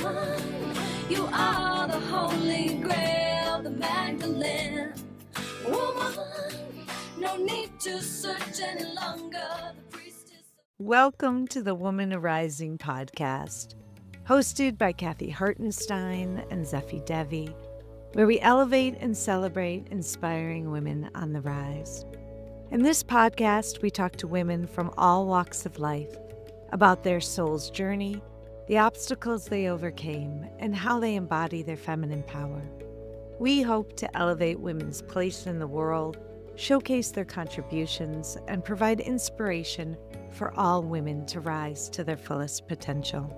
Woman, you are the holy grail, the Magdalene. Woman, no need to search any longer. The priestess. Welcome to the Woman Arising podcast, hosted by Kathy Hartenstein and Zephy Devi, where we elevate and celebrate inspiring women on the rise. In this podcast, we talk to women from all walks of life about their soul's journey, the obstacles they overcame, and how they embody their feminine power. We hope to elevate women's place in the world, showcase their contributions, and provide inspiration for all women to rise to their fullest potential.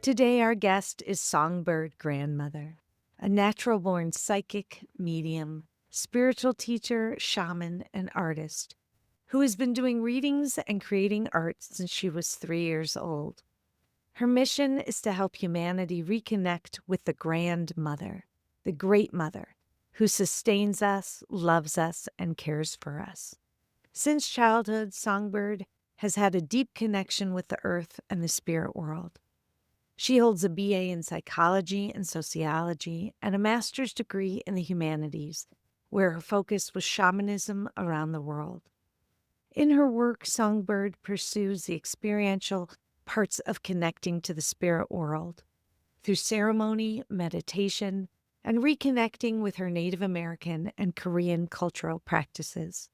Today, our guest is Songbird Grandmother, a natural-born psychic, medium, spiritual teacher, shaman, and artist who has been doing readings and creating art since she was 3 years old. Her mission is to help humanity reconnect with the Grandmother, the Great Mother, who sustains us, loves us, and cares for us. Since childhood, Songbird has had a deep connection with the earth and the spirit world. She holds a BA in psychology and sociology and a master's degree in the humanities, where her focus was shamanism around the world. In her work, Songbird pursues the experiential parts of connecting to the spirit world through ceremony, meditation, and reconnecting with her Native American and Korean cultural practices.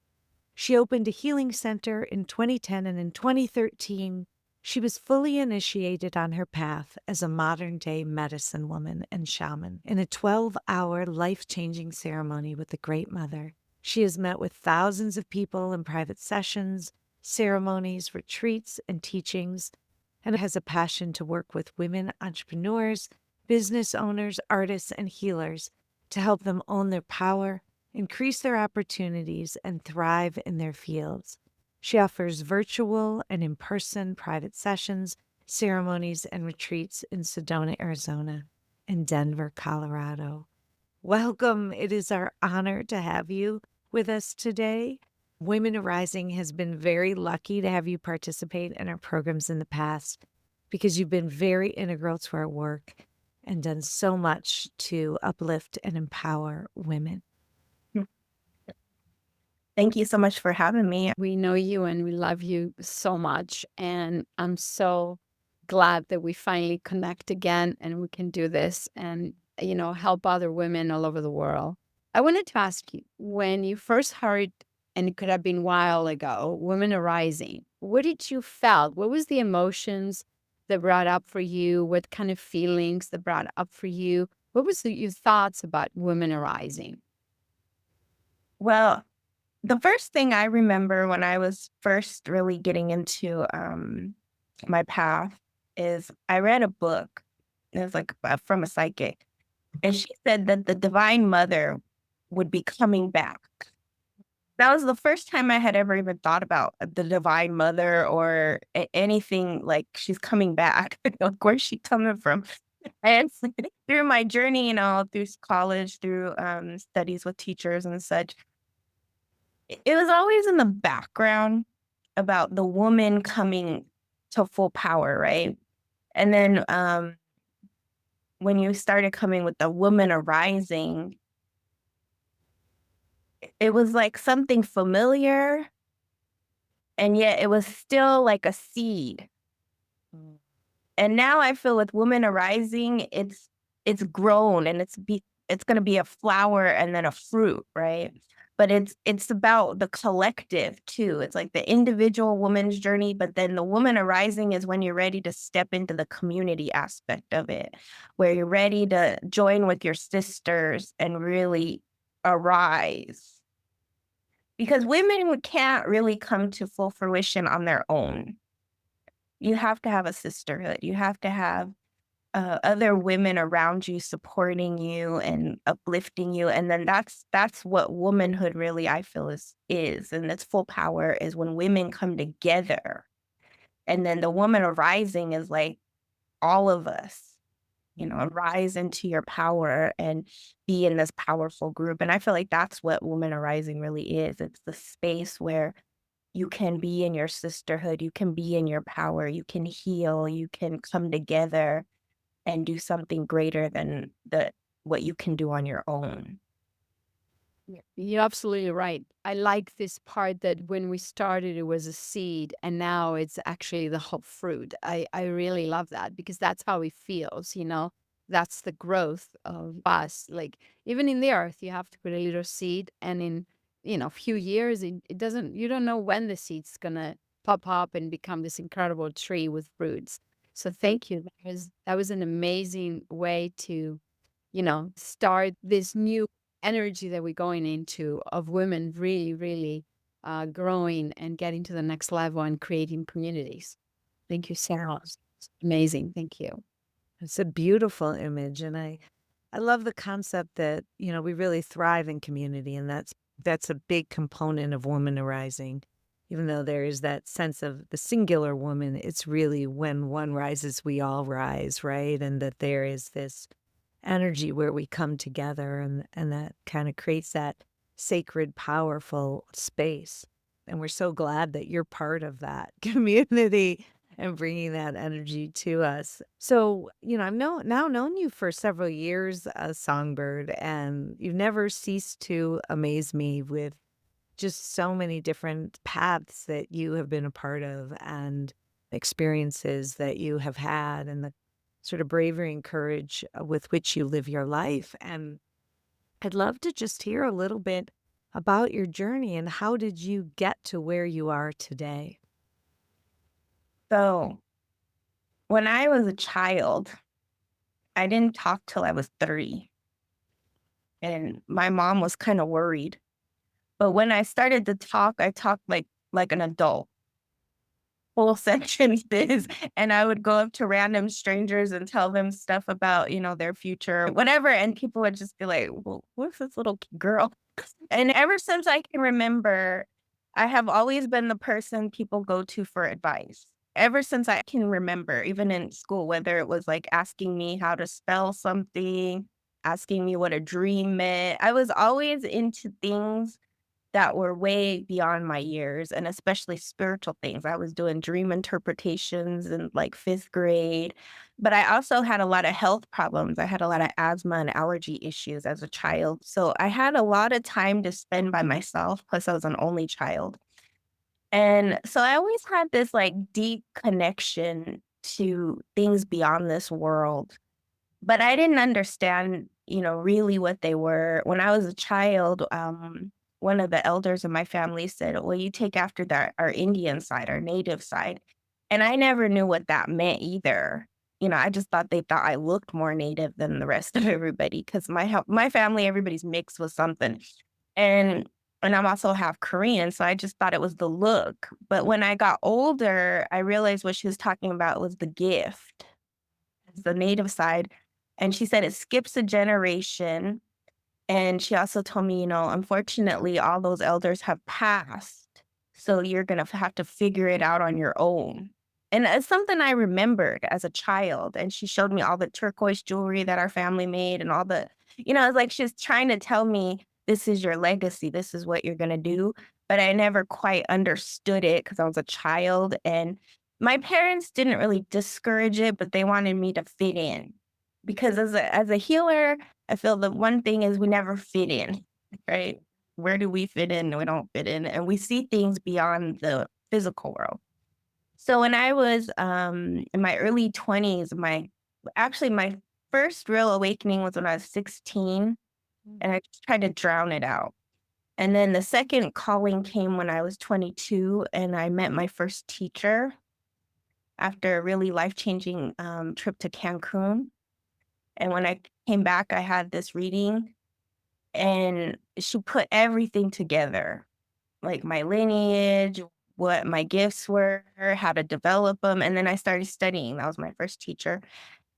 She opened a healing center in 2010, and in 2013, she was fully initiated on her path as a modern-day medicine woman and shaman in a 12-hour life-changing ceremony with the Great Mother. She has met with thousands of people in private sessions, ceremonies, retreats, and teachings, and has a passion to work with women entrepreneurs, business owners, artists, and healers to help them own their power, increase their opportunities, and thrive in their fields. She offers virtual and in-person private sessions, ceremonies, and retreats in Sedona, Arizona, and Denver, Colorado. Welcome. It is our honor to have you with us today. Women Arising has been very lucky to have you participate in our programs in the past because you've been very integral to our work and done so much to uplift and empower women. Thank you so much for having me. We know you and we love you so much. And I'm so glad that we finally connect again and we can do this and, help other women all over the world. I wanted to ask you, when you first heard, and it could have been a while ago, Women Arising, what did you felt? What was the emotions that brought up for you? What kind of feelings that brought up for you? What was your thoughts about Women Arising? Well, the first thing I remember when I was first really getting into my path is I read a book. It was like from a psychic. And she said that the Divine Mother would be coming back. That was the first time I had ever even thought about the Divine Mother or anything like she's coming back. Like, where's she coming from? And through my journey, through college, through studies with teachers and such, it was always in the background about the woman coming to full power, right? And then when you started coming with the Woman Arising, it was like something familiar, and yet it was still like a seed. And now I feel with Woman Arising, it's grown and it's going to be a flower and then a fruit, right? But it's about the collective too. It's like the individual woman's journey, but then the Woman Arising is when you're ready to step into the community aspect of it, where you're ready to join with your sisters and really arise. Because women can't really come to full fruition on their own. You have to have a sisterhood. You have to have other women around you supporting you and uplifting you. And then that's what womanhood really, I feel, is. And its full power is when women come together. And then the Woman Arising is like all of us, rise into your power and be in this powerful group. And I feel like that's what Woman Arising really is. It's the space where you can be in your sisterhood, you can be in your power, you can heal, you can come together and do something greater than what you can do on your own. You're absolutely right. I like this part that when we started, it was a seed, and now it's actually the whole fruit. I really love that because that's how it feels, you know? That's the growth of us. Like, even in the earth, you have to put a little seed, and in, a few years, it doesn't, you don't know when the seed's gonna pop up and become this incredible tree with fruits. So thank you. That was an amazing way to, start this new energy that we're going into of women really, really growing and getting to the next level and creating communities. Thank you so much. It's amazing. Thank you. It's a beautiful image, and I love the concept that, we really thrive in community, and that's a big component of woman arising. Even though there is that sense of the singular woman, it's really when one rises, we all rise, right? And that there is this energy where we come together, and that kind of creates that sacred, powerful space. And we're so glad that you're part of that community and bringing that energy to us. So, I've now known you for several years, Songbird, and you've never ceased to amaze me with just so many different paths that you have been a part of and experiences that you have had, and the sort of bravery and courage with which you live your life. And I'd love to just hear a little bit about your journey and how did you get to where you are today? So when I was a child, I didn't talk till I was 30. And my mom was kind of worried. But when I started to talk, I talked like an adult, full sentences. And I would go up to random strangers and tell them stuff about, their future, whatever. And people would just be like, well, what's this little girl? And ever since I can remember, I have always been the person people go to for advice. Ever since I can remember, even in school, whether it was like asking me how to spell something, asking me what a dream meant, I was always into things that were way beyond my years, and especially spiritual things. I was doing dream interpretations in like 5th grade, but I also had a lot of health problems. I had a lot of asthma and allergy issues as a child. So I had a lot of time to spend by myself, plus I was an only child. And so I always had this like deep connection to things beyond this world, but I didn't understand, really what they were. When I was a child, one of the elders in my family said, well, you take after our Indian side, our native side. And I never knew what that meant either. I just thought they thought I looked more native than the rest of everybody because my family, everybody's mixed with something. And and I'm also half Korean, so I just thought it was the look. But when I got older, I realized what she was talking about was the gift, the native side. And she said it skips a generation. And she also told me, unfortunately, all those elders have passed. So you're going to have to figure it out on your own. And it's something I remembered as a child. And she showed me all the turquoise jewelry that our family made and all the, it's like she's trying to tell me this is your legacy. This is what you're going to do. But I never quite understood it because I was a child. And my parents didn't really discourage it, but they wanted me to fit in. Because as a healer, I feel the one thing is we never fit in, right? Where do we fit in? We don't fit in. And we see things beyond the physical world. So when I was in my early 20s, my first real awakening was when I was 16, and I just tried to drown it out. And then the second calling came when I was 22, and I met my first teacher after a really life-changing trip to Cancun. And when I came back, I had this reading, and she put everything together, like my lineage, what my gifts were, how to develop them. And then I started studying. That was my first teacher.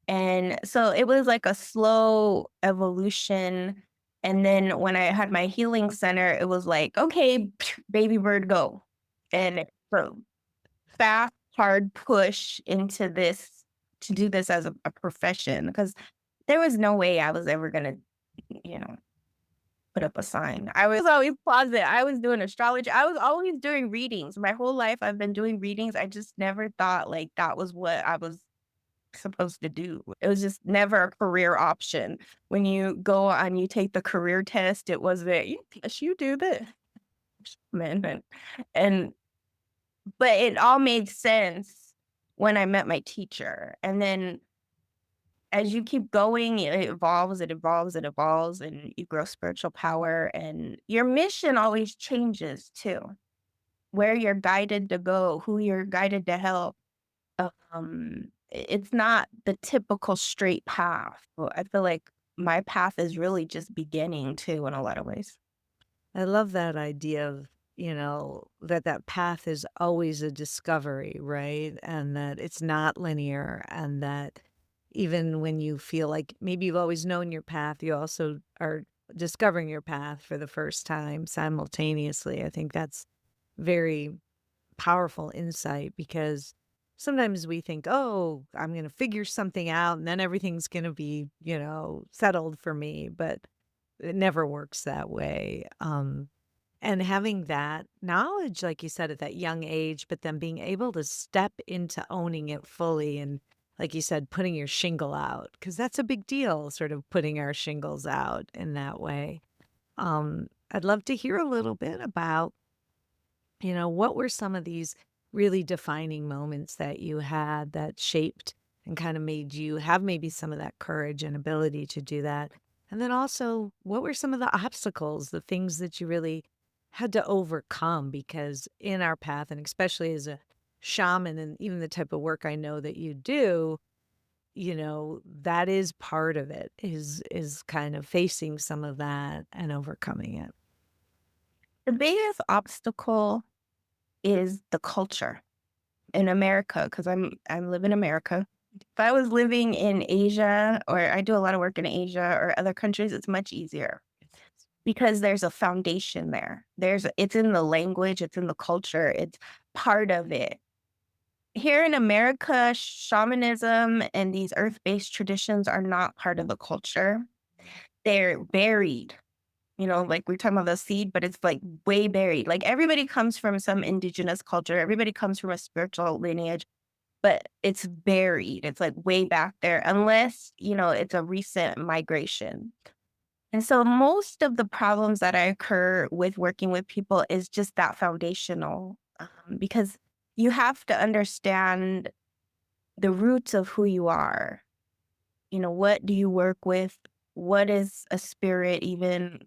And so it was like a slow evolution. And then when I had my healing center, it was like, okay, baby bird, go. And so fast, hard push into this to do this as a profession, because there was no way I was ever going to, put up a sign. I was always closet. I was doing astrology. I was always doing readings. My whole life I've been doing readings. I just never thought like that was what I was supposed to do. It was just never a career option. When you go and you take the career test, it was that, yes, you do this. Man. And but it all made sense when I met my teacher. And then as you keep going, it evolves, it evolves, it evolves, and you grow spiritual power. And your mission always changes too. Where you're guided to go, who you're guided to help. It's not the typical straight path. Well, I feel like my path is really just beginning too in a lot of ways. I love that idea of, that path is always a discovery, right? And that it's not linear, and that even when you feel like maybe you've always known your path, you also are discovering your path for the first time simultaneously. I think that's very powerful insight, because sometimes we think, oh, I'm going to figure something out and then everything's going to be, settled for me. But it never works that way. And having that knowledge, like you said, at that young age, but then being able to step into owning it fully and, like you said, putting your shingle out, because that's a big deal, sort of putting our shingles out in that way. I'd love to hear a little bit about, what were some of these really defining moments that you had that shaped and kind of made you have maybe some of that courage and ability to do that? And then also, what were some of the obstacles, the things that you really had to overcome? Because in our path, and especially as a shaman, and even the type of work I know that you do, that is part of it, is kind of facing some of that and overcoming it. The biggest obstacle is the culture in America, because I live in America. If I was living in Asia, or I do a lot of work in Asia or other countries, it's much easier because there's a foundation there. It's in the language, it's in the culture, it's part of it. Here in America, shamanism and these earth-based traditions are not part of the culture. They're buried. Like we're talking about the seed, but it's like way buried. Like everybody comes from some indigenous culture, everybody comes from a spiritual lineage, but it's buried. It's like way back there, unless, it's a recent migration. And so most of the problems that I occur with working with people is just that foundational, because you have to understand the roots of who you are. What do you work with? What is a spirit even?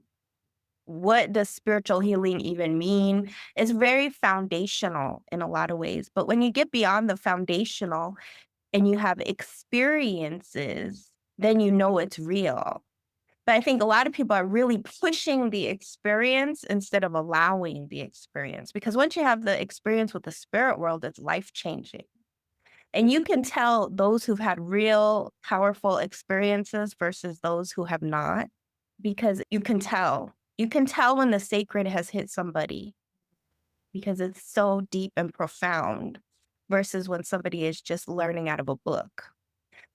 What does spiritual healing even mean? It's very foundational in a lot of ways. But when you get beyond the foundational and you have experiences, then you know it's real. But I think a lot of people are really pushing the experience instead of allowing the experience. Because once you have the experience with the spirit world, it's life-changing. And you can tell those who've had real powerful experiences versus those who have not, because you can tell. You can tell when the sacred has hit somebody because it's so deep and profound versus when somebody is just learning out of a book.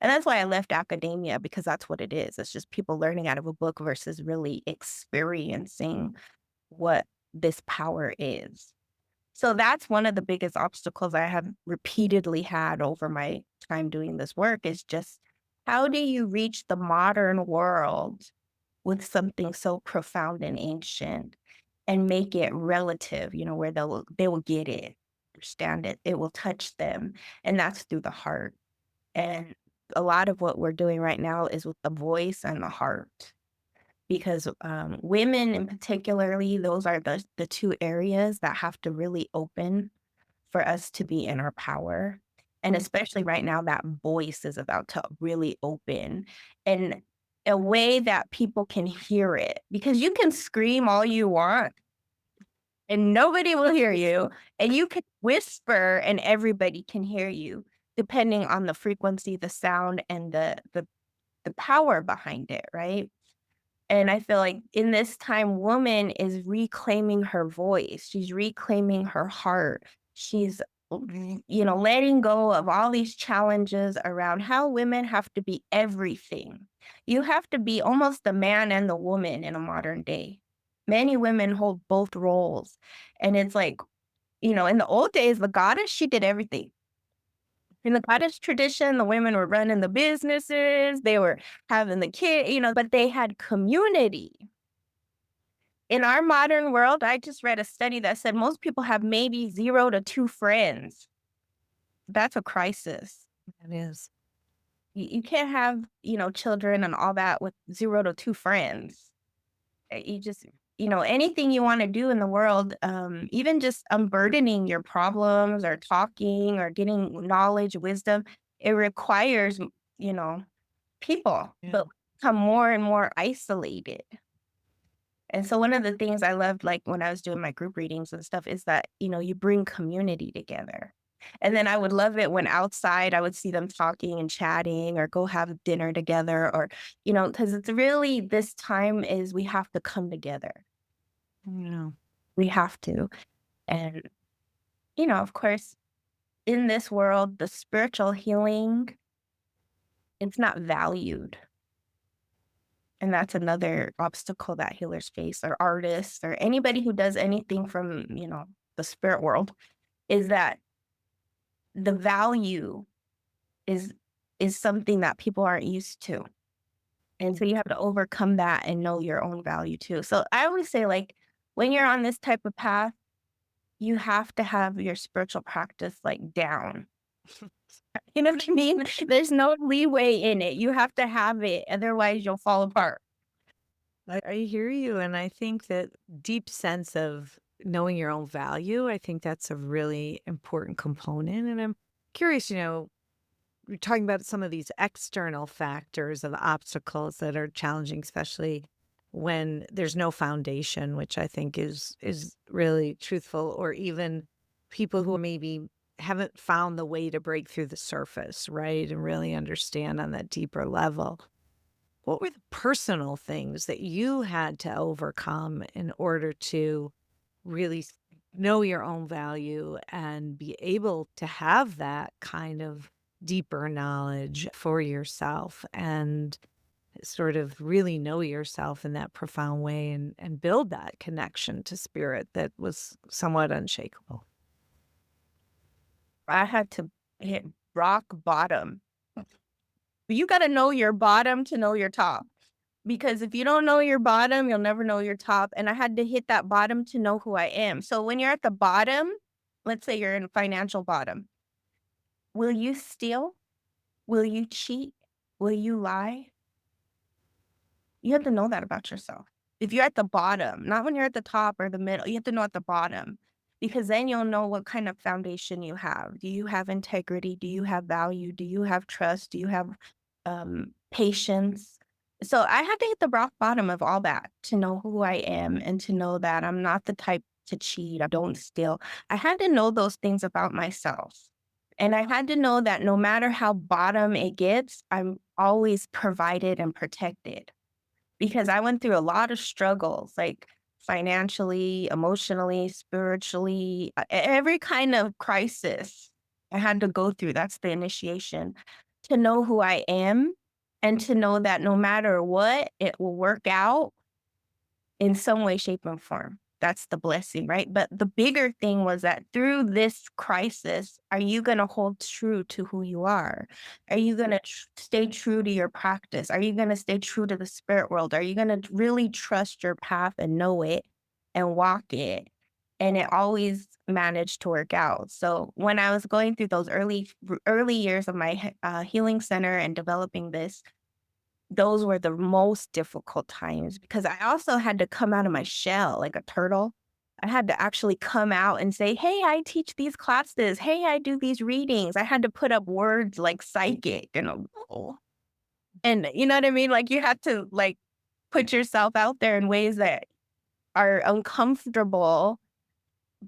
And that's why I left academia, because that's what it is. It's just people learning out of a book versus really experiencing what this power is. So that's one of the biggest obstacles I have repeatedly had over my time doing this work, is just how do you reach the modern world with something so profound and ancient and make it relative, where they will get it, understand it, it will touch them. And that's through the heart. And a lot of what we're doing right now is with the voice and the heart. Because women in particularly, those are the two areas that have to really open for us to be in our power. And especially right now, that voice is about to really open in a way that people can hear it. Because you can scream all you want and nobody will hear you. And you can whisper and everybody can hear you, depending on the frequency, the sound, and the power behind it, right? And I feel like in this time, woman is reclaiming her voice. She's reclaiming her heart. She's, letting go of all these challenges around how women have to be everything. You have to be almost the man and the woman in a modern day. Many women hold both roles. And it's like, in the old days, the goddess, she did everything. In the cottage tradition, the women were running the businesses, they were having the kid, but they had community. In our modern world, I just read a study that said most people have maybe 0 to 2 friends. That's a crisis. It is. You can't have, children and all that with 0 to 2 friends. You just, anything you want to do in the world, even just unburdening your problems or talking or getting knowledge, wisdom, it requires, people, Yeah. but we become more and more isolated. And so one of the things I loved, like when I was doing my group readings and stuff, is that, you bring community together. And then I would love it when outside I would see them talking and chatting or go have dinner together or, because it's really this time is we have to come together. Yeah. We have to. And, of course, in this world, the spiritual healing, it's not valued. And that's another obstacle that healers face, or artists, or anybody who does anything from, the spirit world, is that the value is something that people aren't used to. And so you have to overcome that and know your own value too. So I always say, like, when you're on this type of path, you have to have your spiritual practice like down. You know what I mean? There's no leeway in it. You have to have it. Otherwise, you'll fall apart. I hear you. And I think that deep sense of knowing your own value, I think that's a really important component. And I'm curious, we're talking about some of these external factors of obstacles that are challenging, especially when there's no foundation, which I think is really truthful, or even people who maybe haven't found the way to break through the surface, right? And really understand on that deeper level. What were the personal things that you had to overcome in order to really know your own value and be able to have that kind of deeper knowledge for yourself and sort of really know yourself in that profound way and build that connection to spirit that was somewhat unshakable? I had to hit rock bottom. You got to know your bottom to know your top. Because if you don't know your bottom, you'll never know your top. And I had to hit that bottom to know who I am. So when you're at the bottom, let's say you're in financial bottom, will you steal? Will you cheat? Will you lie? You have to know that about yourself. If you're at the bottom, not when you're at the top or the middle, you have to know at the bottom, because then you'll know what kind of foundation you have. Do you have integrity? Do you have value? Do you have trust? Do you have patience? So I had to hit the rock bottom of all that to know who I am and to know that I'm not the type to cheat. I don't steal. I had to know those things about myself. And I had to know that no matter how bottom it gets, I'm always provided and protected, because I went through a lot of struggles, like financially, emotionally, spiritually, every kind of crisis I had to go through. That's the initiation to know who I am and to know that no matter what, it will work out in some way, shape, and form. That's the blessing, right? But the bigger thing was that through this crisis, are you going to hold true to who you are? Are you going to stay true to your practice? Are you going to stay true to the spirit world? Are you going to really trust your path and know it and walk it? And it always managed to work out. So when I was going through those early years of my healing center and developing this, those were the most difficult times, because I also had to come out of my shell like a turtle. I had to actually come out and say, hey, I teach these classes. Hey, I do these readings. I had to put up words like psychic and you know what I mean? Like you have to like put yourself out there in ways that are uncomfortable.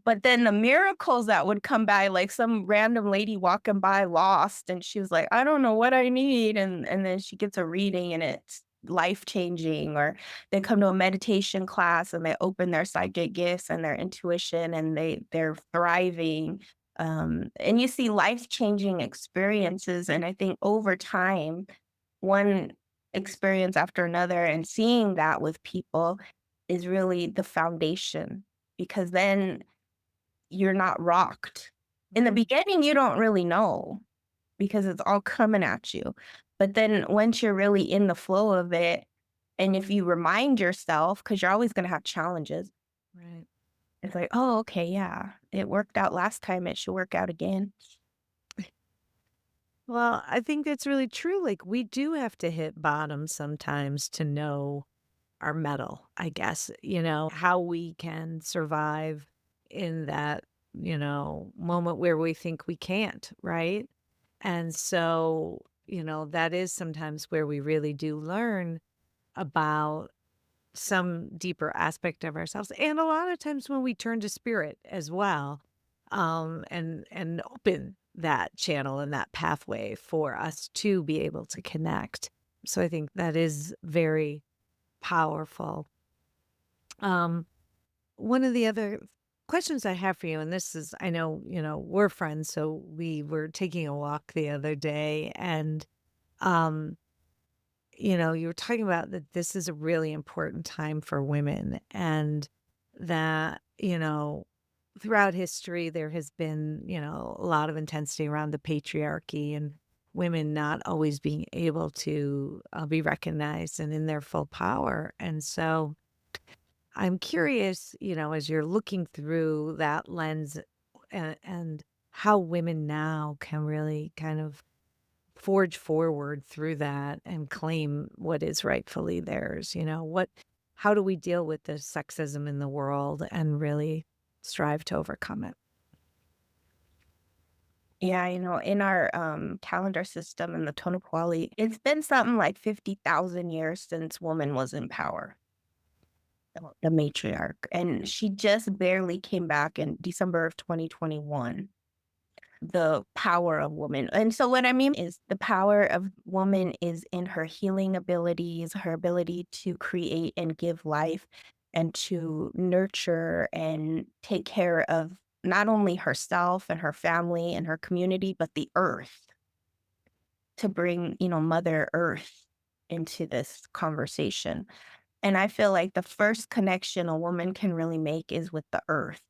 But then the miracles that would come by, like some random lady walking by lost, and she was like, I don't know what I need. And then she gets a reading and it's life-changing. Or they come to a meditation class and they open their psychic gifts and their intuition and they're thriving. And you see life-changing experiences. And I think over time, one experience after another and seeing that with people is really the foundation, because then you're not rocked. In the beginning, you don't really know. because it's all coming at you. But then once you're really in the flow of it, and if you remind yourself, because you're always going to have challenges, Right. it's like, oh, okay, yeah, it worked out last time. It should work out again. Well, I think that's really true. Like, we do have to hit bottom sometimes to know our mettle, I guess, how we can survive in that, moment where we think we can't, right? And so, that is sometimes where we really do learn about some deeper aspect of ourselves. And a lot of times when we turn to spirit as well, and open that channel and that pathway for us to be able to connect. So I think that is very powerful. Um, One of the other questions I have for you, and this is, I know, we're friends, so we were taking a walk the other day, and um, you were talking about that this is a really important time for women, and that, throughout history, there has been, a lot of intensity around the patriarchy and women not always being able to be recognized and in their full power. And so I'm curious, as you're looking through that lens, and how women now can really kind of forge forward through that and claim what is rightfully theirs. How do we deal with the sexism in the world and really strive to overcome it? Yeah, in our calendar system in the Tonopawali, it's been something like 50,000 years since woman was in power, the matriarch. And she just barely came back in December of 2021. The power of woman. And so what I mean is the power of woman is in her healing abilities, her ability to create and give life and to nurture and take care of not only herself and her family and her community, but the earth, to bring, Mother Earth into this conversation. And I feel like the first connection a woman can really make is with the earth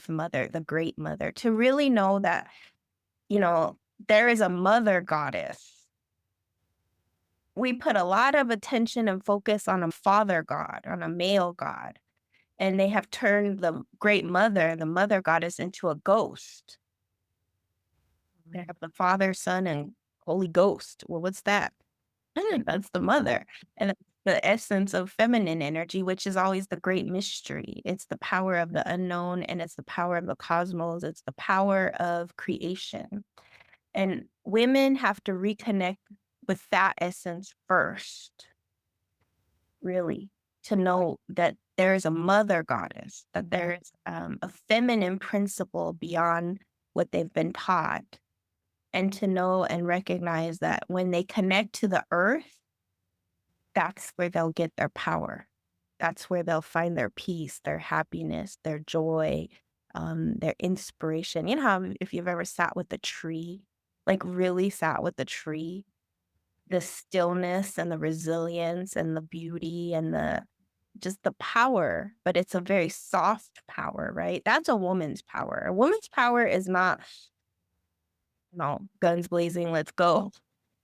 mother, the great mother, to really know that there is a mother goddess. We put a lot of attention and focus on a father god, on a male god, and they have turned the great mother, the mother goddess, into a ghost. They have the Father, Son, and Holy Ghost. Well, what's that? That's the mother. And it's the essence of feminine energy, which is always the great mystery. It's the power of the unknown, and it's the power of the cosmos. It's the power of creation. And women have to reconnect with that essence first, really, to know that there is a mother goddess, that there's a feminine principle beyond what they've been taught, and to know and recognize that when they connect to the earth, that's where they'll get their power. That's where they'll find their peace, their happiness, their joy, their inspiration. You know how if you've ever sat with a tree, like really sat with the tree, the stillness and the resilience and the beauty and the just the power, but it's a very soft power, right? That's a woman's power. A woman's power is not, guns blazing, let's go.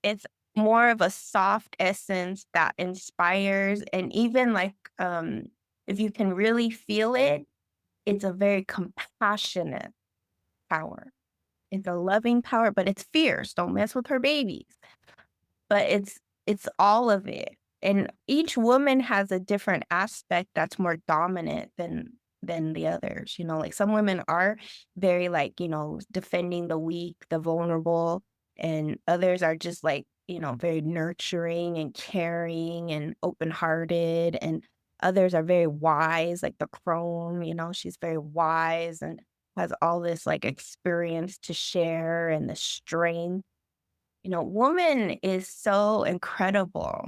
It's more of a soft essence that inspires, and even like if you can really feel it, it's a very compassionate power. It's a loving power, but it's fierce. Don't mess with her babies. But it's all of it. And each woman has a different aspect that's more dominant than the others. Like some women are very like, defending the weak, the vulnerable, and others are just like, very nurturing and caring and open-hearted, and others are very wise, like the crone, she's very wise and has all this like experience to share and the strength. Woman is so incredible,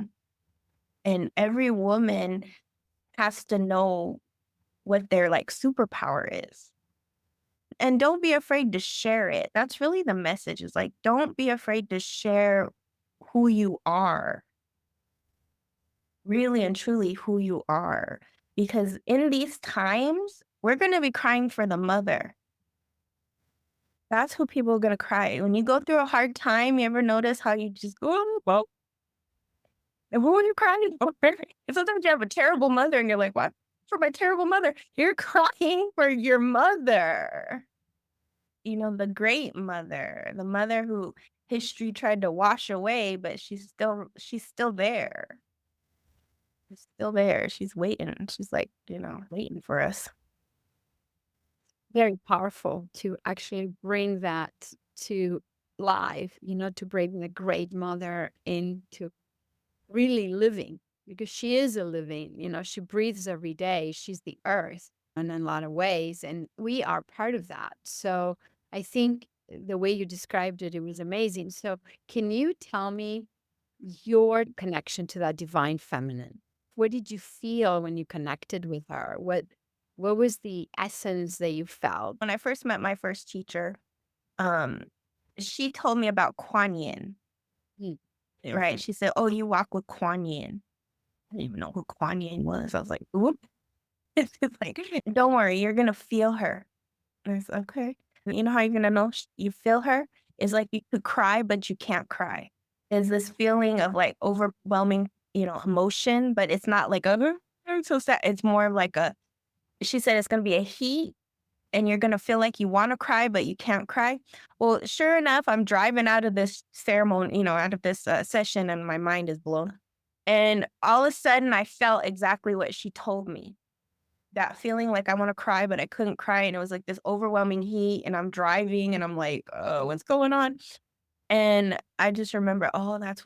and every woman has to know what their like superpower is. And don't be afraid to share it. That's really the message, is like, don't be afraid to share who you are, really and truly who you are. Because in these times, we're going to be crying for the mother. That's who people are gonna cry. When you go through a hard time, you ever notice how you just go, "Oh, well," and who are you crying for? And sometimes you have a terrible mother and you're like, "What? For my terrible mother." You're crying for your mother. You know, the great mother, the mother who history tried to wash away, but she's still there. She's still there. She's waiting. She's like, waiting for us. Very powerful to actually bring that to life, to bring the great mother into really living, because she is a living, she breathes every day. She's the earth in a lot of ways, and we are part of that. So I think the way you described it, it was amazing. So can you tell me your connection to that divine feminine? What did you feel when you connected with her? What was the essence that you felt? When I first met my first teacher, um, she told me about Kuan Yin, Mm. right? She said, "Oh, you walk with Kuan Yin." I didn't even know who Kuan Yin was. I was like, "Whoop." It's like, "Don't worry, you're gonna feel her." And I said, "Okay." You know how you're gonna know you feel her? Is like you could cry, but you can't cry. Is this feeling of like overwhelming, emotion, but it's not like a, I'm so sad. It's more of like she said it's gonna be a heat and you're gonna feel like you wanna cry, but you can't cry. Well, sure enough, I'm driving out of this ceremony, out of this session, and my mind is blown. And all of a sudden, I felt exactly what she told me. That feeling like I wanna cry, but I couldn't cry, and it was like this overwhelming heat, and I'm driving, and I'm like, "Oh, what's going on?" And I just remember, oh, that's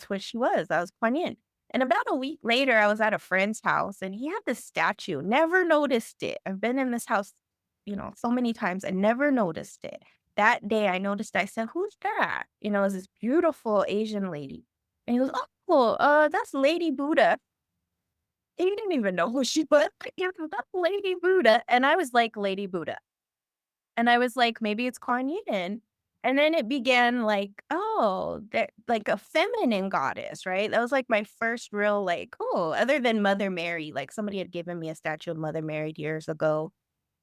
what she was. That was Kuan Yin. And about a week later, I was at a friend's house and he had this statue. Never noticed it. I've been in this house, so many times and never noticed it. That day I noticed, I said, "Who's that?" It was this beautiful Asian lady. And he goes, "Oh, that's Lady Buddha." He didn't even know who she was. He goes, "That's Lady Buddha." And I was like, Lady Buddha. And I was like, maybe it's Kuan Yin. And then it began like, oh, that like a feminine goddess, right? That was like my first real like, oh, other than Mother Mary, like somebody had given me a statue of Mother Mary years ago.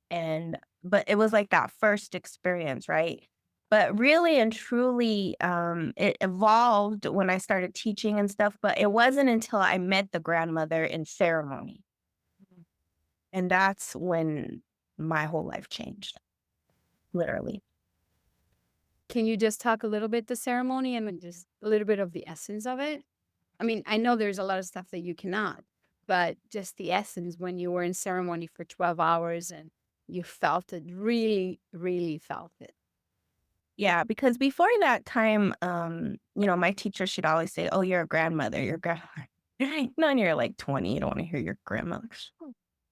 But it was like that first experience, right? But really and truly, it evolved when I started teaching and stuff. But it wasn't until I met the grandmother in ceremony. And that's when my whole life changed, literally. Can you just talk a little bit the ceremony and then just a little bit of the essence of it? I mean, I know there's a lot of stuff that you cannot, but just the essence when you were in ceremony for 12 hours and you felt it, really, really felt it. Yeah, because before that time, my teacher, she'd always say, "Oh, you're a grandmother. You're a grandmother." No, when you're like 20, you don't want to hear your grandmother.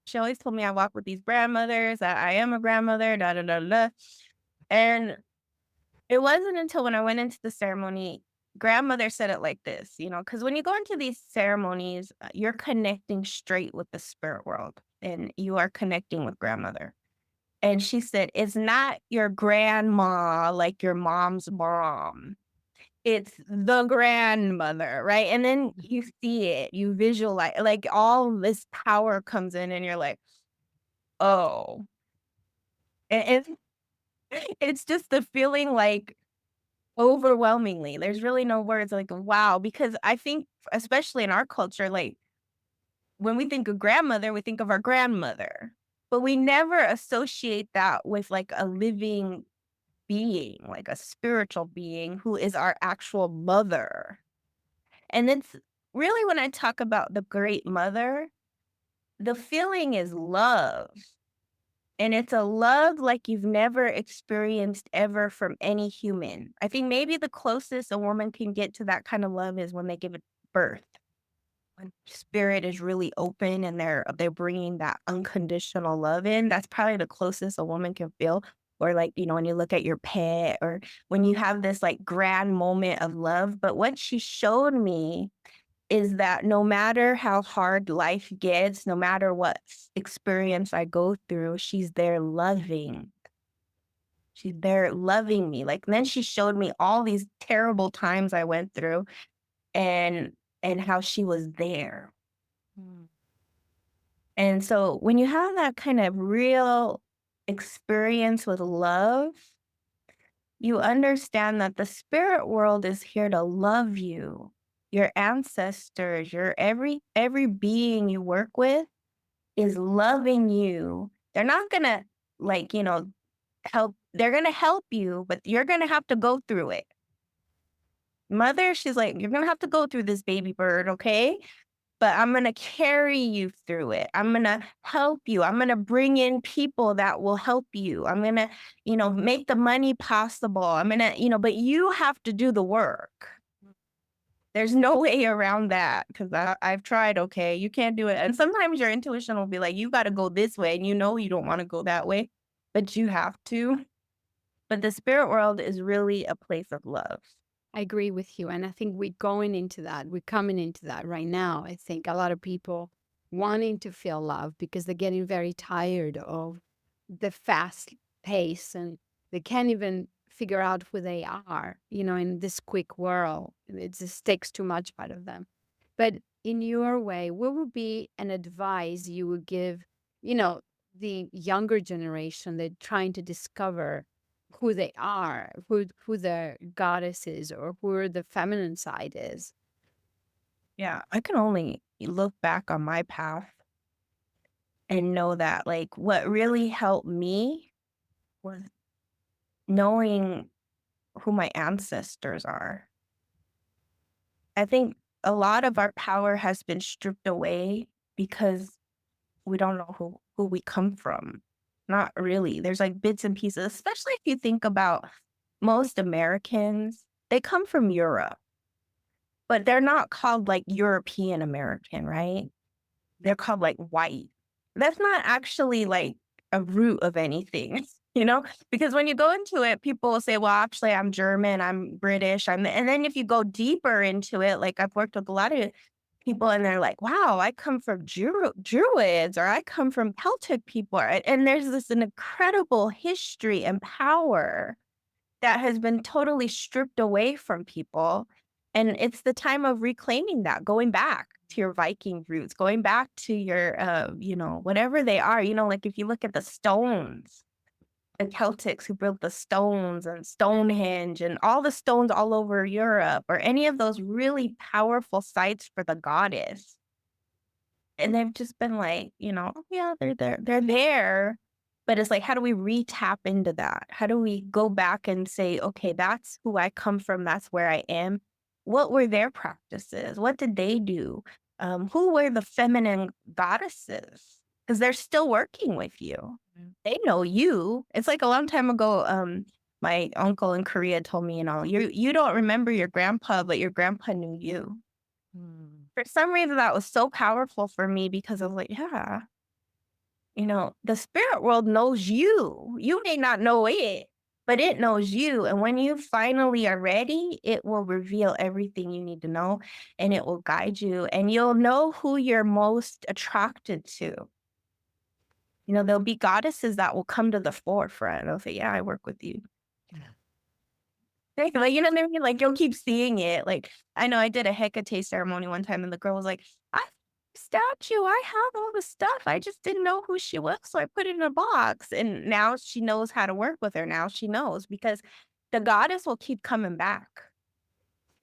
She always told me I walk with these grandmothers, that I am a grandmother, da da da da. And it wasn't until when I went into the ceremony, grandmother said it like this, because when you go into these ceremonies, you're connecting straight with the spirit world and you are connecting with grandmother. And she said, "It's not your grandma like your mom's mom. It's the grandmother," right? And then you see it, you visualize, like all this power comes in, and you're like, "Oh." And it's just the feeling like overwhelmingly. There's really no words like, wow, because I think, especially in our culture, like when we think of grandmother, we think of our grandmother, but we never associate that with like a living being, like a spiritual being who is our actual mother. And it's really when I talk about the great mother, the feeling is love. And it's a love like you've never experienced ever from any human. I think maybe the closest a woman can get to that kind of love is when they give it birth. When spirit is really open and they're bringing that unconditional love in, that's probably the closest a woman can feel. Or like, when you look at your pet or when you have this like grand moment of love. But what she showed me is that no matter how hard life gets, no matter what experience I go through, she's there loving. She's there loving me. Like, then she showed me all these terrible times I went through and how she was there. And so when you have that kind of real experience with love, you understand that the spirit world is here to love you. Your ancestors, your every being you work with is loving you. They're not gonna like, help. They're gonna help you, but you're gonna have to go through it. Mother, she's like, you're gonna have to go through this, baby bird, okay? But I'm gonna carry you through it. I'm gonna help you. I'm gonna bring in people that will help you. I'm gonna, make the money possible. I'm gonna, but you have to do the work. There's no way around that because I've tried, okay? You can't do it. And sometimes your intuition will be like, you got to go this way. And you don't want to go that way, but you have to. But the spirit world is really a place of love. I agree with you. And I think we're going into that. We're coming into that right now. I think a lot of people wanting to feel love because they're getting very tired of the fast pace and they can't even figure out who they are, in this quick world. It just takes too much out of them. But in your way, what would be an advice you would give, the younger generation that trying to discover who they are, who their goddess is, or who the feminine side is? Yeah, I can only look back on my path and know that, like, what really helped me was knowing who my ancestors are. I think a lot of our power has been stripped away because we don't know who we come from. Not really. There's like bits and pieces, especially if you think about most Americans, they come from Europe, but they're not called like European American, right? They're called like white. That's not actually like a root of anything, because when you go into it, people will say, well, actually, I'm German, I'm British, and then if you go deeper into it, like I've worked with a lot of people and they're like, wow, I come from Druids or I come from Celtic people. And there's this an incredible history and power that has been totally stripped away from people. And it's the time of reclaiming that, going back to your Viking roots, going back to your, whatever they are, like if you look at the stones, the Celtics who built the stones and Stonehenge and all the stones all over Europe or any of those really powerful sites for the goddess. And they've just been like, oh, yeah, they're there. But it's like, how do we re-tap into that? How do we go back and say, okay, that's who I come from. That's where I am. What were their practices? What did they do? Who were the feminine goddesses? Because they're still working with you. They know you. It's like a long time ago, my uncle in Korea told me, you don't remember your grandpa, but your grandpa knew you. For some reason, that was so powerful for me because I was like, yeah, the spirit world knows you. You may not know it, but it knows you. And when you finally are ready, it will reveal everything you need to know and it will guide you and you'll know who you're most attracted to. There'll be goddesses that will come to the forefront. They'll say, yeah, I work with you. Like, you know what I mean? Like, you'll keep seeing it. Like, I know I did a Hecate ceremony one time, and the girl was like, I have a statue. I have all the stuff. I just didn't know who she was, so I put it in a box. And now she knows how to work with her. Now she knows because the goddess will keep coming back.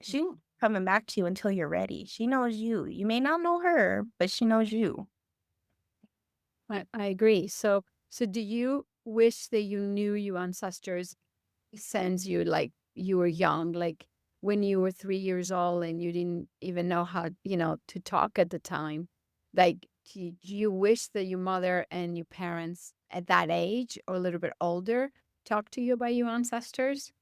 She's coming back to you until you're ready. She knows you. You may not know her, but she knows you. I agree. So do you wish that you knew your ancestors since you were young, like when you were 3 years old and you didn't even know how, to talk at the time? Like, do you wish that your mother and your parents at that age or a little bit older talked to you about your ancestors?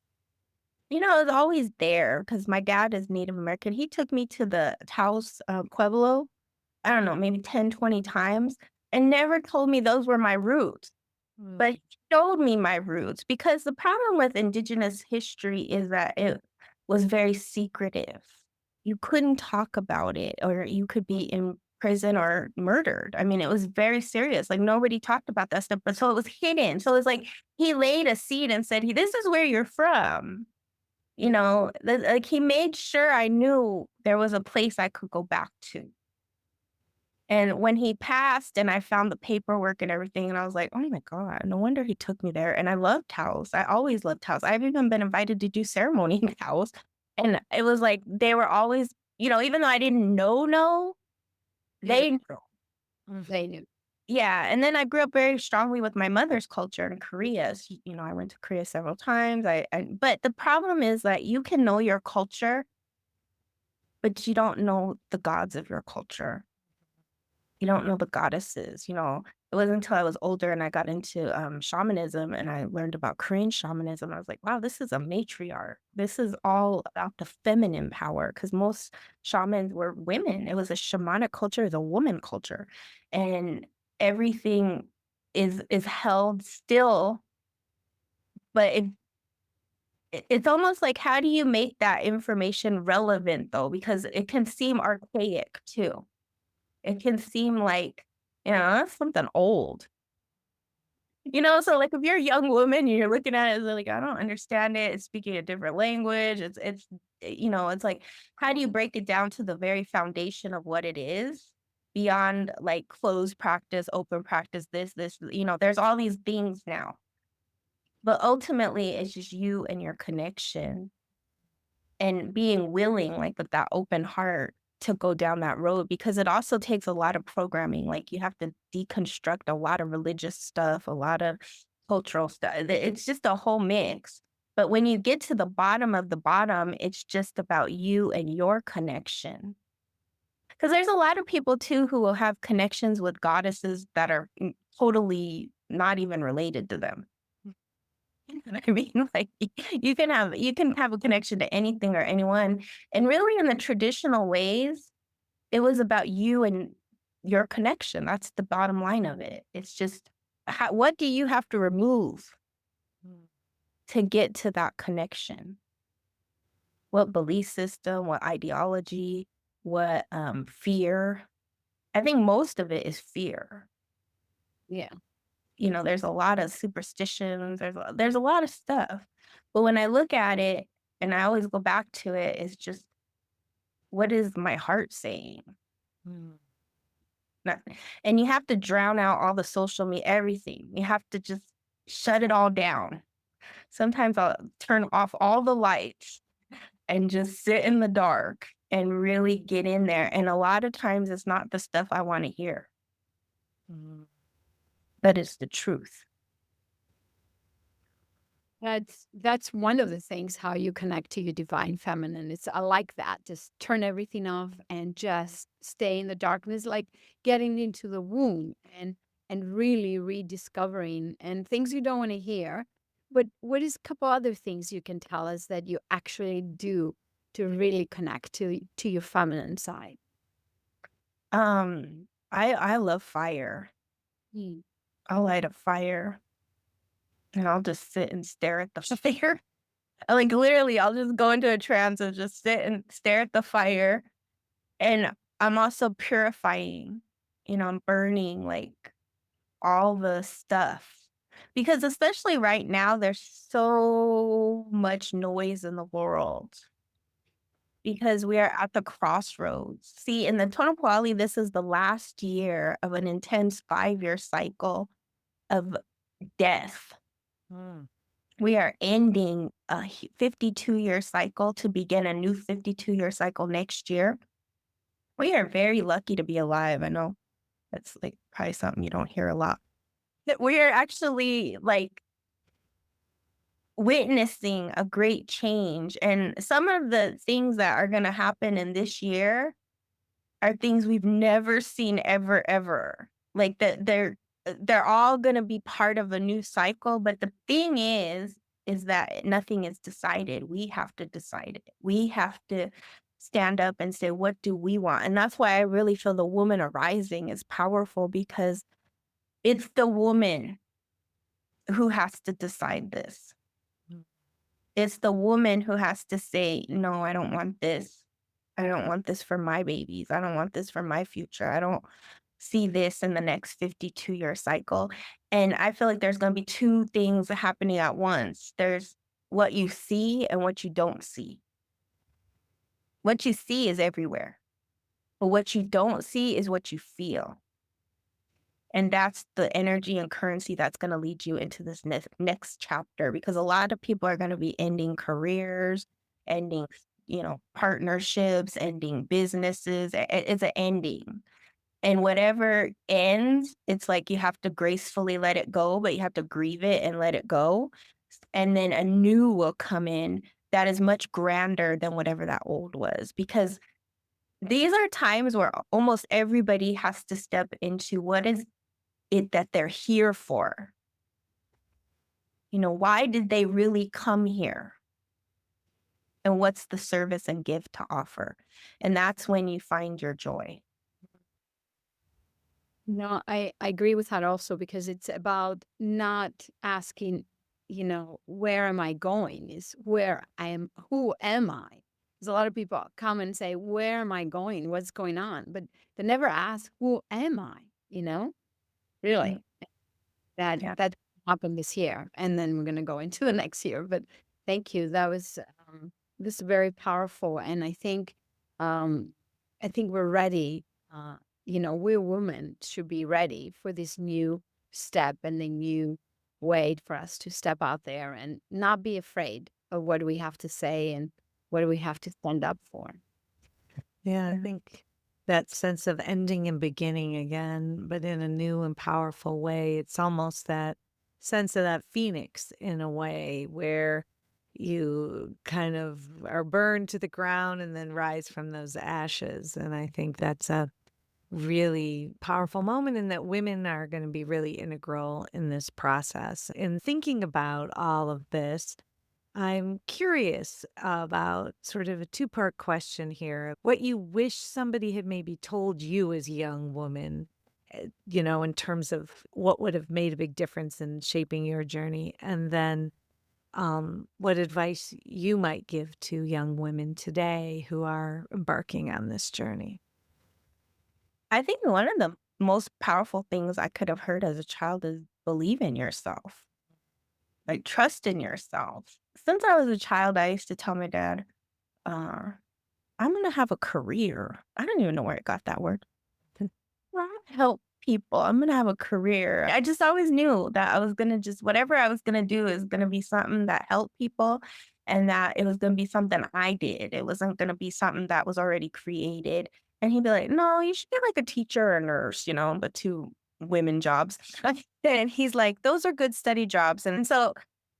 It's always there because my dad is Native American. He took me to the Taos Pueblo, I don't know, maybe 10, 20 times and never told me those were my roots. But he showed me my roots because the problem with Indigenous history is that it was very secretive. You couldn't talk about it or you could be in prison or murdered. I mean, it was very serious. Like nobody talked about that stuff, but so it was hidden. So it's like he laid a seed and said, this is where you're from. Like he made sure I knew there was a place I could go back to. And when he passed and I found the paperwork and everything, and I was like, oh my God, no wonder he took me there. And I loved Taos. I always loved Taos. I've even been invited to do ceremony in Taos. And it was like, they were always, even though I didn't know, they knew. They knew. Yeah. And then I grew up very strongly with my mother's culture in Korea. So, I went to Korea several times. But the problem is that you can know your culture, but you don't know the gods of your culture. You don't know the goddesses. It wasn't until I was older and I got into shamanism and I learned about Korean shamanism. I was like, wow, this is a matriarch. This is all about the feminine power, because most shamans were women. It was a shamanic culture, it's a woman culture. And everything is held still. But it's almost like, how do you make that information relevant, though? Because it can seem archaic, too. It can seem like, that's something old. So like if you're a young woman and you're looking at it, it's like, I don't understand it. It's speaking a different language. It's like, how do you break it down to the very foundation of what it is beyond like closed practice, open practice, this, there's all these things now. But ultimately, it's just you and your connection and being willing, like with that open heart, to go down that road, because it also takes a lot of programming. Like you have to deconstruct a lot of religious stuff, a lot of cultural stuff. It's just a whole mix. But when you get to the bottom of the bottom, it's just about you and your connection. Because there's a lot of people too who will have connections with goddesses that are totally not even related to them. You know what I mean? Like you can have a connection to anything or anyone. And really in the traditional ways, it was about you and your connection. That's the bottom line of it. It's just, what do you have to remove to get to that connection? What belief system, what ideology, what fear? I think most of it is fear. Yeah. There's a lot of superstitions. There's a lot of stuff. But when I look at it, and I always go back to it, it's just, what is my heart saying? And you have to drown out all the social media, everything. You have to just shut it all down. Sometimes I'll turn off all the lights and just sit in the dark and really get in there. And a lot of times it's not the stuff I want to hear. But it's the truth. That's one of the things, how you connect to your divine feminine. I like that. Just turn everything off and just stay in the darkness, like getting into the womb and really rediscovering and things you don't want to hear. But what is a couple other things you can tell us that you actually do to really connect to your feminine side? I love fire. I'll light a fire and I'll just sit and stare at the fire. Like literally, I'll just go into a trance and just sit and stare at the fire. And I'm also purifying, I'm burning like all the stuff. Because especially right now, there's so much noise in the world. Because we are at the crossroads. See, in the Tonopali, this is the last year of an intense 5-year cycle of death. We are ending a 52-year cycle to begin a new 52-year cycle next year. We are very lucky to be alive. I know that's like probably something you don't hear a lot. That we are actually like witnessing a great change. And some of the things that are going to happen in this year are things we've never seen ever. Like that they're all going to be part of a new cycle. But the thing is that nothing is decided. We have to decide it. We have to stand up and say, what do we want? And that's why I really feel the woman arising is powerful, because it's the woman who has to decide this. It's the woman who has to say, no, I don't want this. I don't want this for my babies. I don't want this for my future. I don't see this in the next 52-year cycle. And I feel like there's going to be two things happening at once. There's what you see and what you don't see. What you see is everywhere. But what you don't see is what you feel. And that's the energy and currency that's going to lead you into this next chapter, because a lot of people are going to be ending careers, ending, partnerships, ending businesses. It's an ending. And whatever ends, it's like you have to gracefully let it go, but you have to grieve it and let it go. And then a new will come in that is much grander than whatever that old was. Because these are times where almost everybody has to step into what is it that they're here for. Why did they really come here? And what's the service and gift to offer? And that's when you find your joy. No, I agree with that also, because it's about not asking, where am I going? Is where I am, who am I? Because a lot of people come and say, where am I going? What's going on? But they never ask, who am I? Really. Yeah. That happened this year, and then we're gonna go into the next year. But thank you. That was this is very powerful, and I think we're ready. We women should be ready for this new step and the new way for us to step out there and not be afraid of what we have to say and what we have to stand up for. Yeah, I think that sense of ending and beginning again, but in a new and powerful way. It's almost that sense of that phoenix in a way where you kind of are burned to the ground and then rise from those ashes. And I think that's a really powerful moment, and that women are going to be really integral in this process. In thinking about all of this, I'm curious about sort of a two-part question here. What you wish somebody had maybe told you as a young woman, in terms of what would have made a big difference in shaping your journey. And then what advice you might give to young women today who are embarking on this journey. I think one of the most powerful things I could have heard as a child is believe in yourself, like trust in yourself. Since I was a child, I used to tell my dad, uh, I'm going to have a career. I don't even know where I got that word. Well, I help people. I'm going to have a career. I just always knew that I was going to just, whatever I was going to do is going to be something that helped people, and that it was going to be something I did. It wasn't going to be something that was already created. And he'd be like, no, you should get like a teacher or a nurse, but two women jobs. And he's like, those are good study jobs. And so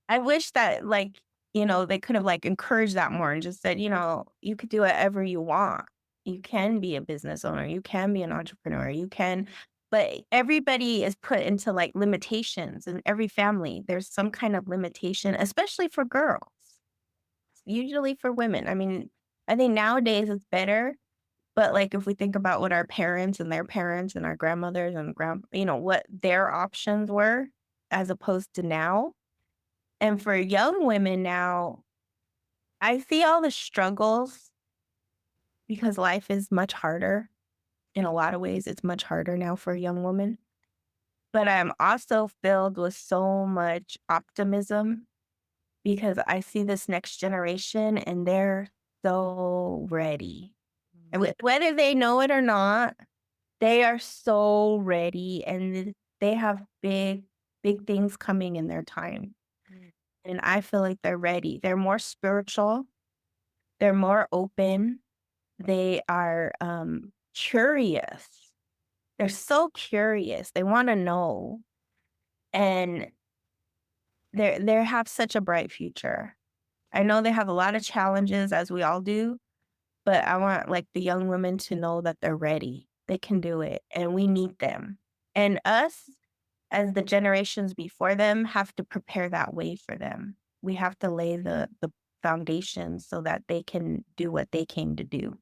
I wish that they could have encouraged that more and just said, you could do whatever you want. You can be a business owner. You can be an entrepreneur. You can, but everybody is put into limitations in every family. There's some kind of limitation, especially for girls, usually for women. I mean, I think nowadays it's better, but if we think about what our parents and their parents and our grandmothers and what their options were as opposed to now. And for young women now, I see all the struggles because life is much harder. In a lot of ways, it's much harder now for a young woman. But I'm also filled with so much optimism because I see this next generation and they're so ready. And whether they know it or not, they are so ready, and they have big, big things coming in their time. And I feel like they're ready. They're more spiritual. They're more open. They are curious. They're so curious. They want to know. And they have such a bright future. I know they have a lot of challenges, as we all do, but I want the young women to know that they're ready. They can do it, and we need them. And us, as the generations before them, have to prepare that way for them. We have to lay the foundation so that they can do what they came to do.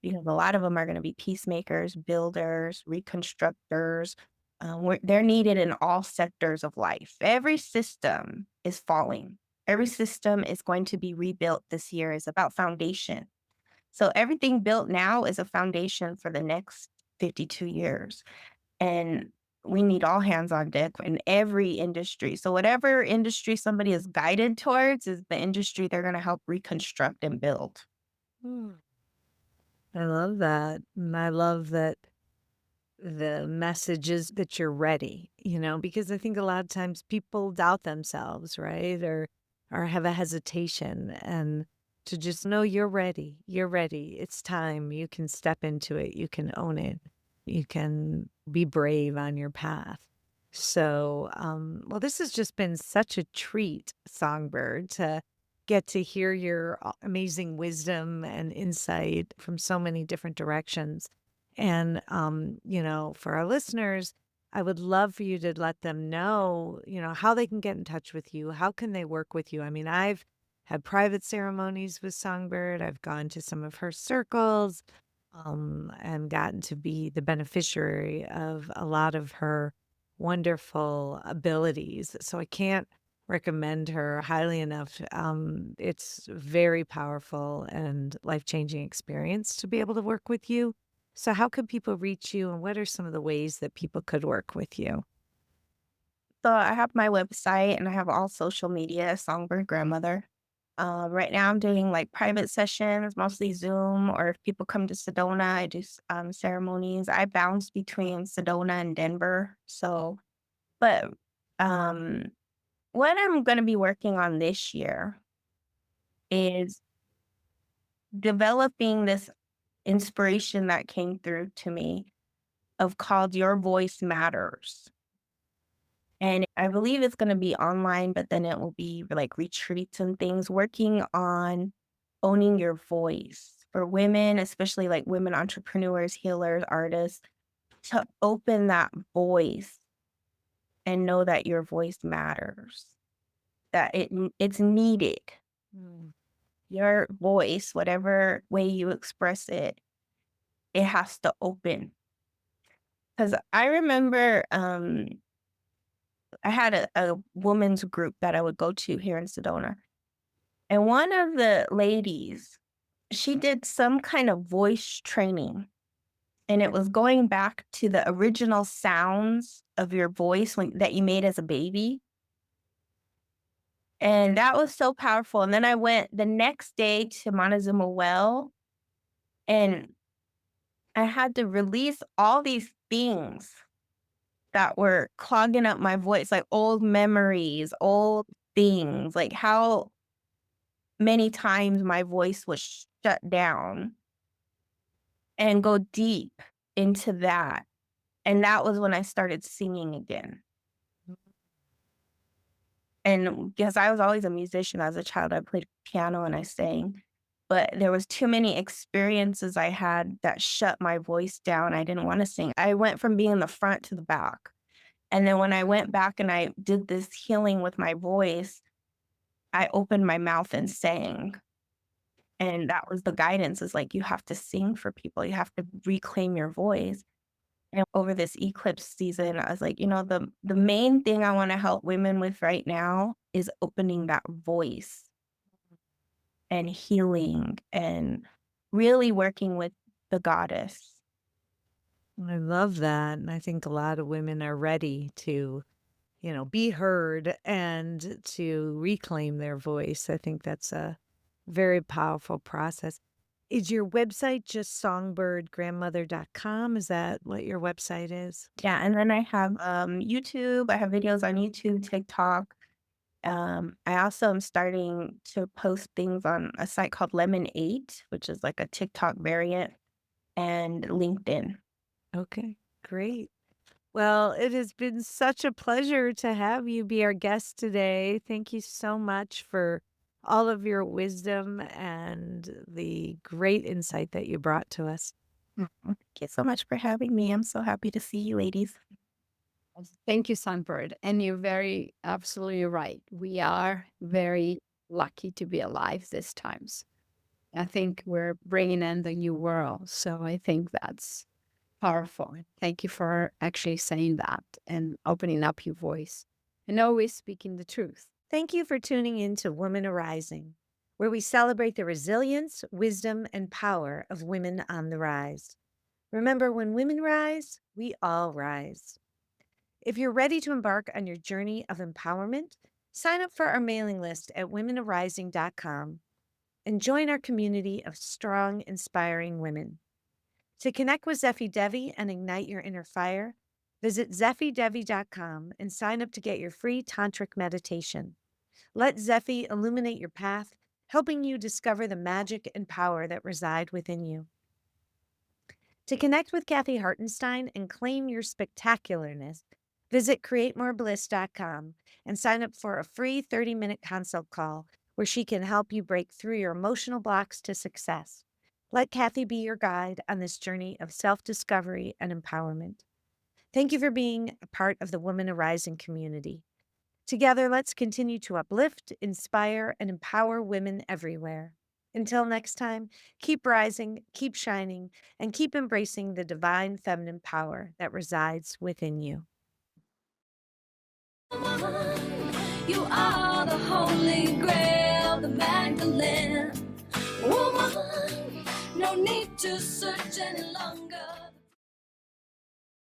Because a lot of them are going to be peacemakers, builders, reconstructors. They're needed in all sectors of life. Every system is falling. Every system is going to be rebuilt this year. It's about foundation. So everything built now is a foundation for the next 52 years. And we need all hands on deck in every industry. So whatever industry somebody is guided towards is the industry they're going to help reconstruct and build. I love that. And I love that the message is that you're ready, because I think a lot of times people doubt themselves, right? Or have a hesitation, and to just know you're ready. You're ready. It's time. You can step into it. You can own it. You can be brave on your path. So, well, this has just been such a treat, Songbird, to get to hear your amazing wisdom and insight from so many different directions. And, for our listeners, I would love for you to let them know, how they can get in touch with you. How can they work with you? I mean, I've had private ceremonies with Songbird. I've gone to some of her circles, and gotten to be the beneficiary of a lot of her wonderful abilities. So I can't recommend her highly enough. It's very powerful and life-changing experience to be able to work with you. So how could people reach you, and what are some of the ways that people could work with you? So I have my website and I have all social media, Songbird Grandmother. Right now I'm doing like private sessions, mostly Zoom, or if people come to Sedona, I do ceremonies. I bounce between Sedona and Denver. But um, what I'm going to be working on this year is developing this inspiration that came through to me of called Your Voice Matters. And I believe it's gonna be online, but then it will be like retreats and things, working on owning your voice for women, especially like women entrepreneurs, healers, artists, to open that voice and know that your voice matters, that it's needed. Mm. Your voice, whatever way you express it, it has to open. Because I remember I had a women's group that I would go to here in Sedona. And one of the ladies, she did some kind of voice training, and it was going back to the original sounds of your voice that you made as a baby. And that was so powerful. And then I went the next day to Montezuma Well, and I had to release all these things that were clogging up my voice, like old memories, old things, like how many times my voice was shut down, and go deep into that. And that was when I started singing again. And because I was always a musician as a child, I played piano and I sang. But there was too many experiences I had that shut my voice down. I didn't want to sing. I went from being in the front to the back. And then when I went back and I did this healing with my voice, I opened my mouth and sang. And that was the guidance, is like, you have to sing for people. You have to reclaim your voice. And over this eclipse season, I was like, the main thing I want to help women with right now is opening that voice and healing and really working with the goddess. I love that. And I think a lot of women are ready to, be heard and to reclaim their voice. I think that's a very powerful process. Is your website just songbirdgrandmother.com? Is that what your website is? Yeah. And then I have YouTube. I have videos on YouTube, TikTok. I also am starting to post things on a site called Lemon8, which is like a TikTok variant, and LinkedIn. Okay, great. Well, it has been such a pleasure to have you be our guest today. Thank you so much for all of your wisdom and the great insight that you brought to us. Thank you so much for having me. I'm so happy to see you ladies. Thank you, Songbird. And you're very absolutely right. We are very lucky to be alive these times. I think we're bringing in the new world. So I think that's powerful. Thank you for actually saying that and opening up your voice and always speaking the truth. Thank you for tuning in to Woman Arising, where we celebrate the resilience, wisdom, and power of women on the rise. Remember, when women rise, we all rise. If you're ready to embark on your journey of empowerment, sign up for our mailing list at womanarising.com. and join our community of strong, inspiring women. To connect with Zephy Devi and ignite your inner fire, visit zephydevi.com and sign up to get your free tantric meditation. Let Zephy illuminate your path, helping you discover the magic and power that reside within you. To connect with Kathy Hartenstein and claim your spectacularness, visit createmorebliss.com and sign up for a free 30-minute consult call where she can help you break through your emotional blocks to success. Let Kathy be your guide on this journey of self-discovery and empowerment. Thank you for being a part of the Women Arising community. Together, let's continue to uplift, inspire, and empower women everywhere. Until next time, keep rising, keep shining, and keep embracing the divine feminine power that resides within you. You are the holy grail, the Magdalene. Woman, no need to search any longer.